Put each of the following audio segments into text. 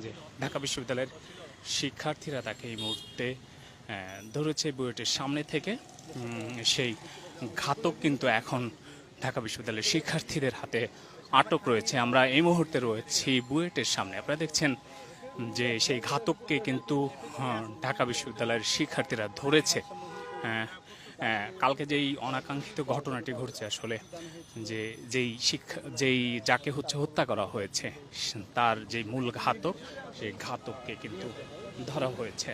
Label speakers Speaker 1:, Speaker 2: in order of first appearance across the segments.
Speaker 1: যে ঢাকা বিশ্ববিদ্যালয়ের শিক্ষার্থীরা তাকে এই মুহূর্তে ধরেছে বুয়েটের সামনে থেকে। সেই ঘাতক কিন্তু এখন ঢাকা বিশ্ববিদ্যালয়ের শিক্ষার্থীদের হাতে আটক রয়েছে। আমরা এই মুহূর্তে রয়েছি বুয়েটের সামনে। আপনারা দেখছেন যে সেই ঘাতককে কিন্তু ঢাকা বিশ্ববিদ্যালয়ের শিক্ষার্থীরা ধরেছে। কালকে যেই অনাকাঙ্ক্ষিত ঘটনাটি ঘটছে, আসলে যেই যাকে হত্যা করা হয়েছে তার যে মূল ঘাতক, সেই ঘাতককে কিন্তু ধরা হয়েছে।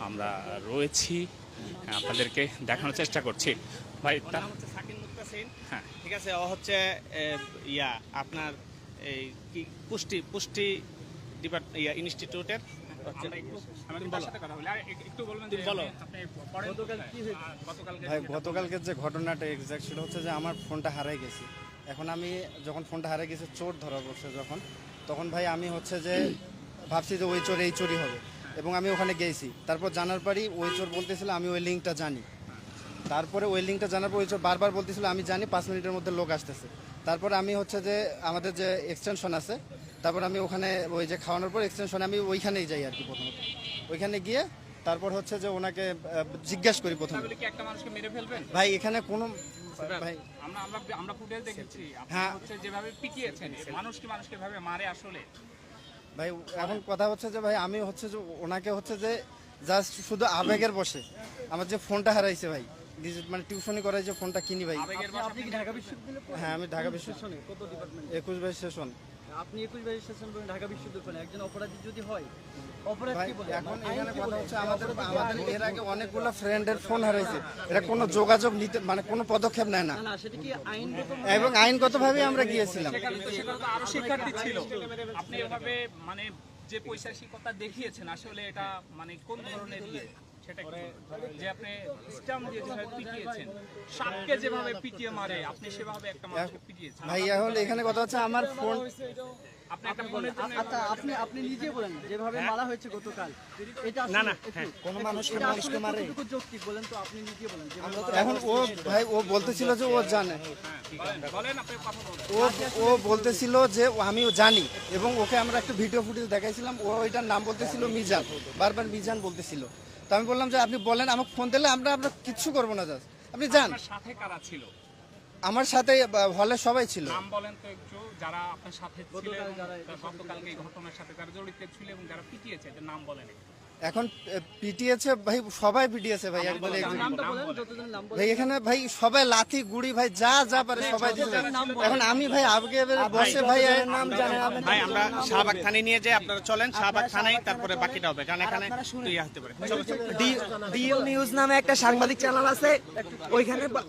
Speaker 1: আমরা রয়েছি, আপনাদেরকে দেখানোর চেষ্টা করছি। ভাই তার হচ্ছে সাকিন মুত্তাসিন। হ্যাঁ,
Speaker 2: ঠিক আছে। ও হচ্ছে আপনার এই কি পুষ্টি ইনস্টিটিউটের
Speaker 3: গতকালকে যে ঘটনাটা এক্সাক্ট ছিল হচ্ছে যে আমার ফোনটা হারাই গেছে। এখন আমি যখন ফোনটা হারাই গেছে, চোর ধরা পড়ছে তখন ভাই আমি হচ্ছে যে ভাবছি যে ওই চোর এই চোরই হবে, এবং আমি ওখানে গেছি। তারপর জানার পরই ওই চোর বলতেছিল আমি ওই লিঙ্কটা জানি। তারপরে ওই লিঙ্কটা জানার পর ওই চোর বারবার বলতেছিল আমি জানি, 5 মিনিটের মধ্যে লোক আসতেছে। তারপরে আমি হচ্ছে যে আমাদের যে এক্সটেনশন আছে, তারপর আমি ওখানে ওই যে খাওয়ানোর পর এক্সটেনশনে আমি ওইখানেই যাই আর কি। প্রথমত ওইখানে গিয়ে তারপর হচ্ছে যে ওনাকে জিজ্ঞাসা করি প্রথমে,
Speaker 1: একটা মানুষকে মেরে ফেলবেন
Speaker 3: ভাই এখানে কোনো ভাই
Speaker 1: আমরা ফুটেজ দেখেছি,
Speaker 3: হ্যাঁ
Speaker 1: হচ্ছে যেভাবে পিটিয়েছেন মানুষকে ভাবে মারে আসলে।
Speaker 3: ভাই এখন কথা হচ্ছে যে ভাই আমি হচ্ছে যে ওনাকে হচ্ছে যে জাস্ট শুধু আবেগের বসে আমার যে ফোনটা হারাইছে ভাই, মানে টিউশনি করাই যে ফোনটা কিনি ভাই।
Speaker 4: আপনি কি ঢাকা বিশ্ববিদ্যালয়ে?
Speaker 3: হ্যাঁ, আমি ঢাকা বিশ্ববিদ্যালয়ে।
Speaker 4: কত ডিপার্টমেন্ট?
Speaker 3: 21 সেশন।
Speaker 4: আপনি 21 সেশন পড়েন ঢাকা বিশ্ববিদ্যালয়ে। একজন অপরাধী যদি হয়, অপরাধ
Speaker 3: ভাই
Speaker 4: কি বলে?
Speaker 3: এখন এখানে কথা হচ্ছে আমাদের এর আগে অনেকগুলো ফ্রেন্ডের ফোন হারাইছে, এটা কোনো যোগাযোগ নিতে মানে কোনো পদক্ষেপ নেয় না,
Speaker 4: না সেটা কি আইনগত?
Speaker 3: এবং আইনগতভাবে আমরা গিয়েছিলাম।
Speaker 1: সেখানে তো আরো শিক্ষার্থী ছিল। আপনি এভাবে মানে যে পৈশাচিকতা দেখিয়েছেন, আসলে এটা মানে কোন ধরনের সেটা কি? যে আপনি স্টাম্প দিয়ে যেভাবে পিটিয়েছেন, সাপকে যেভাবে পিটিয়ে মারে, আপনি সেভাবে একটা মানুষকে পিটিয়েছেন।
Speaker 3: ভাই এখন এখানে কথা হচ্ছে আমার ফোন,
Speaker 1: আপনি একটা ফোনের জন্য
Speaker 4: আচ্ছা আপনি নিজে বলেন যেভাবে মারা হয়েছে গতকাল, এটা
Speaker 1: না, না,
Speaker 3: কোন মানুষকে মারে
Speaker 4: কতটুকু যৌক্তিক বলেন তো? আপনি নিজে বলেন।
Speaker 3: এখন ও ভাই ও বলতেছিল যে ও জানে,
Speaker 1: বলেন, আপনি কথা বলেন।
Speaker 3: ও বলতেছিল যে আমিও জানি, এবং ওকে আমরা একটা ভিডিও ফুটেজ দেখাইছিলাম। ও ওইটার নাম বলতেছিল মিজান, বারবার মিজান বলতেছিল। তো আমি বললাম যে আপনি বলেন, আমাকে ফোন দিলে আমরা কিচ্ছু করবো না, জাস্ট আপনি যান।
Speaker 1: আপনার সাথে কারা ছিল?
Speaker 3: আমার সাথে হলে সবাই ছিল।
Speaker 1: নাম বলেন তো একটু, যারা আপনার সাথে ছিল, গতকালকে এই ঘটনার সাথে যারা জড়িত ছিল এবং যারা পিটিয়েছে, এদের নাম বলেন।
Speaker 3: এখন পিটিয়েছে ভাই, সবাই পিটিয়েছে ভাই, একদম
Speaker 4: নামটা বলেন, যতজন নাম বলেন।
Speaker 3: ভাই এখানে ভাই সবাই লাথি গুড়ি ভাই যা পারে সবাই দিয়েছে। এখন আমি ভাই আগে বসে ভাই নাম জানে
Speaker 2: ভাই আমরা শাহবাগ থানায় নিয়ে যাই, আপনারা চলেন শাহবাগ থানায়, তারপরে বাকিটা হবে, কারণ এখানে ইয়ে হতে পারে।
Speaker 5: ডিও নিউজ নামে একটা সাংবাদিক চ্যানেল আছে,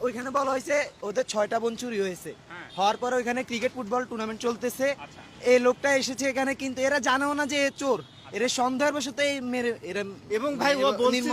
Speaker 5: ওইখানে বলা হয়েছে ওদের 6টা বোন চুরি হয়েছে। হওয়ার পরে ওইখানে ক্রিকেট ফুটবল টুর্নামেন্ট চলতেছে। এই লোকটা এসেছে এখানে, কিন্তু এরা জানেও না যে এ চোর। এরা সন্দেহের বশত এই মেরে, এরা
Speaker 3: এবং ভাই ও বলছিল